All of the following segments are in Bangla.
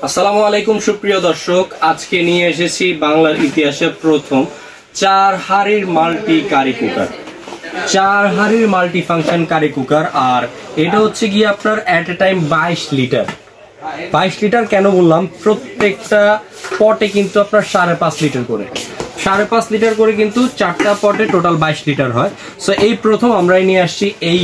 আসসালামু আলাইকুম সুপ্রিয় দর্শক, আজকে নিয়ে এসেছি বাংলার ইতিহাসে প্রথম 4 হাঁড়ির মাল্টি কারি কুকার। 4 হাঁড়ির মাল্টি ফাংশন কারি কুকার। আর এটা হচ্ছে গিয়ে আপনার at a time 22 litre. 22 litre কেন বললাম, প্রত্যেকটা পটে কিন্তু আপনার 5.5 লিটার করে, 5.5 লিটার করে কিন্তু 4টা পটে টোটাল 22 লিটার হয়। সো এই প্রথম আমরাই নিয়ে আসছি এই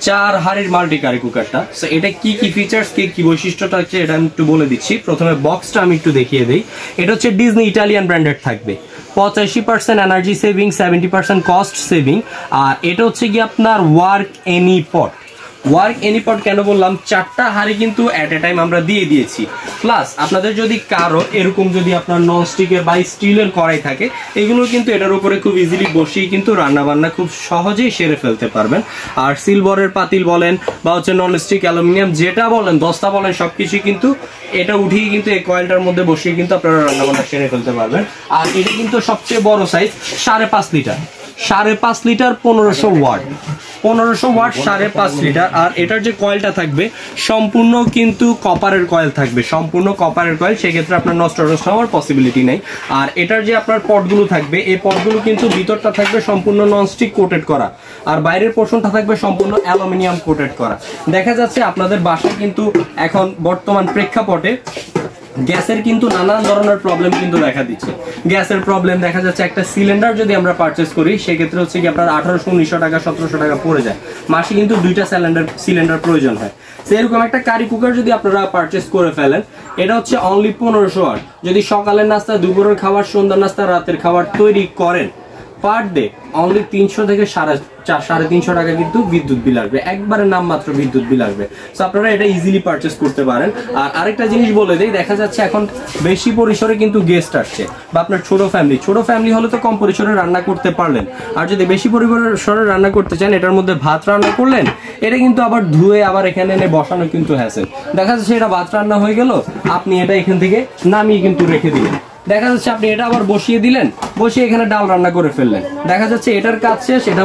4 হাঁড়ির মাল্টি কারি কুকারটা। সো এটা কি কি ফিচার্স, কি বৈশিষ্ট্যটা হচ্ছে এটা আমি একটু বলে দিচ্ছি। প্রথমে বক্সটা আমি একটু দেখিয়ে দিই। এটা হচ্ছে ডিজনি ইটালিয়ান ব্র্যান্ডেড থাকবে, 85% এনার্জি সেভিং, 70% কস্ট সেভিং। আর এটা হচ্ছে কি আপনার ওয়ার্ক এনি পট। ওয়ার্ক এনি পট কেন বললাম, 4টা হাঁড়ি কিন্তু এট এ টাইম আমরা দিয়ে দিয়েছি। প্লাস আপনাদের যদি কারো এরকম যদি আপনার নন স্টিকের বা স্টিলের কড়াই থাকে, এগুলো কিন্তু এটার উপরে খুব ইজিলি বসিয়ে কিন্তু রান্না বান্না খুব সহজেই সেরে ফেলতে পারবেন। আর সিলভারের পাতিল বলেন বা হচ্ছে নন স্টিক অ্যালুমিনিয়াম যেটা বলেন, দস্তা বলেন, সবকিছু কিন্তু এটা উঠিয়ে কিন্তু এই কয়েলটার মধ্যে বসিয়ে কিন্তু আপনারা রান্না বান্না সেরে ফেলতে পারবেন। আর এটা কিন্তু সবচেয়ে বড় size, 5.5 litre. 5.5 litre 1500 watt, 1500 watt 5.5 litre. আর এটার যে কয়েলটা থাকবে সম্পূর্ণ কিন্তু কপারের কয়েল থাকবে, সম্পূর্ণ কপারের কয়েল, সেক্ষেত্রে আপনার নষ্ট হওয়ার পসিবিলিটি নেই। আর এটার যে আপনার পটগুলো থাকবে, এই পটগুলো কিন্তু ভিতরটা থাকবে সম্পূর্ণ ননস্টিক কোটেড করা, আর বাইরের পোর্শনটা থাকবে সম্পূর্ণ অ্যালুমিনিয়াম কোটেড করা। দেখা যাচ্ছে আপনাদের বাসায় কিন্তু এখন বর্তমান প্রেক্ষাপটে গ্যাসের কিন্তু নানান ধরনের প্রবলেম কিন্তু দেখা দিচ্ছে। গ্যাসের প্রবলেম দেখা যাচ্ছে, একটা সিলিন্ডার যদি আমরা পারচেস করি সেক্ষেত্রে হচ্ছে কি আপনার 1800-1900 টাকা 1700 টাকা পড়ে যায়। মাসে কিন্তু 2টা সিলিন্ডার প্রয়োজন হয়। সেরকম একটা কারি কুকার যদি আপনারা পারচেস করে ফেলেন, এটা হচ্ছে অনলি 1500 ওয়াট। যদি সকালের নাস্তা, দুপুরের খাবার, সন্ধ্যার নাস্তা, রাতের খাবার তৈরি করেন, পার ডে অনলি 300 থেকে 350 টাকা কিন্তু বিদ্যুৎ বিল আসবে, একবারে নামমাত্র বিদ্যুৎ বিল আসবে। সো আপনারা এটা ইজিলি পারচেস করতে পারেন। আর আরেকটা জিনিস বলে দেই, দেখা যাচ্ছে এখন বেশি পরিসরে কিন্তু গেস্ট আসছে, বা আপনার ছোট ফ্যামিলি হলে তো কম পরিসরে রান্না করতে পারলেন। আর যদি বেশি পরিসরে রান্না করতে চান, এটার মধ্যে ভাত রান্না করলেন, এটা কিন্তু আবার ধুয়ে আবার এখানে এনে বসানো কিন্তু হ্যাসেল। দেখা যাচ্ছে এটা ভাত রান্না হয়ে গেল, আপনি এটা এখান থেকে নামিয়ে কিন্তু রেখে দিলেন। দেখা যাচ্ছে আপনি এটা আবার বসিয়ে দিলেন, বসিয়ে এখানে ডাল রান্না করে ফেললেন। দেখা যাচ্ছে এটার কাজ শেষ, এটা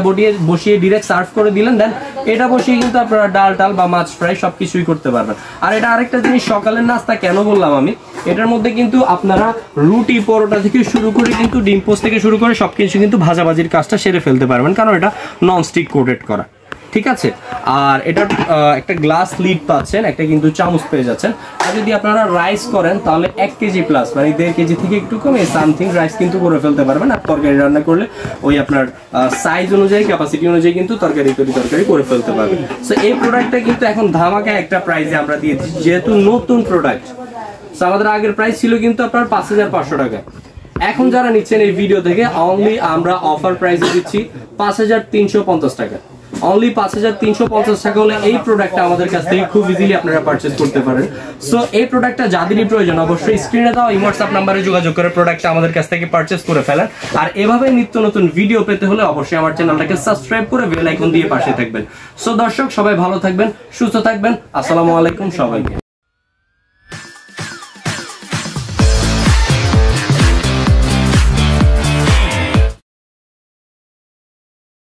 বসিয়ে ডিরেক্ট সার্ভ করে দিলেন, দেন এটা বসিয়ে কিন্তু আপনারা ডাল বা মাছ ফ্রাই সবকিছুই করতে পারবেন। আর এটা আরেকটা জিনিস, সকালের নাস্তা কেন বললাম আমি, এটার মধ্যে কিন্তু আপনারা রুটি, পরোটা থেকে শুরু করে কিন্তু ডিম পোস্ট থেকে শুরু করে সবকিছু কিন্তু ভাজাভাজির কাজটা সেরে ফেলতে পারবেন, কারণ এটা ননস্টিক কোটেড করা। ঠিক আছে। আর এটার একটা গ্লাস লিড পাচ্ছেন, একটা কিন্তু চামচ পেয়ে যাচ্ছেন। আর যদি আপনারা রাইস করেন তাহলে 1 কেজি প্লাস, মানে 1.5 কেজি থেকে একটু কমে সামথিং রাইস কিন্তু করে ফেলতে পারবেন। আর তরকারি রান্না করলে ওই আপনার সাইজ অনুযায়ী, ক্যাপাসিটি অনুযায়ী কিন্তু তরকারি করে ফেলতে পারবেন। সো এই প্রোডাক্টটা কিন্তু এখন ধামাকা একটা প্রাইসে আমরা দিয়ে দিচ্ছি, যেহেতু নতুন প্রোডাক্ট। সো আমাদের আগের প্রাইস ছিল কিন্তু আপনার 5500 টাকা। এখন যারা নিচ্ছেন এই ভিডিও থেকে, অনলি আমরা অফার প্রাইসে দিচ্ছি 5350 টাকা। অনলি 5350 টাকা হলে এই প্রোডাক্টটা আমাদের কাছ থেকে খুব ইজিলি আপনারা পারচেজ করতে পারেন। সো এই প্রোডাক্টটা যাদেরই প্রয়োজন, অবশ্যই স্ক্রিনে দেওয়া এই হোয়াটসঅ্যাপ নাম্বারে যোগাযোগ করে প্রোডাক্টটা আমাদের কাছ থেকে পারচেজ করে ফেলেন। আর এভাবে নিত্য নতুন ভিডিও পেতে হলে অবশ্যই আমার চ্যানেলটাকে সাবস্ক্রাইব করে বেল আইকন দিয়ে পাশে থাকবেন। সো দর্শক, সবাই ভালো থাকবেন, সুস্থ থাকবেন। আসসালামু আলাইকুম সবাইকে।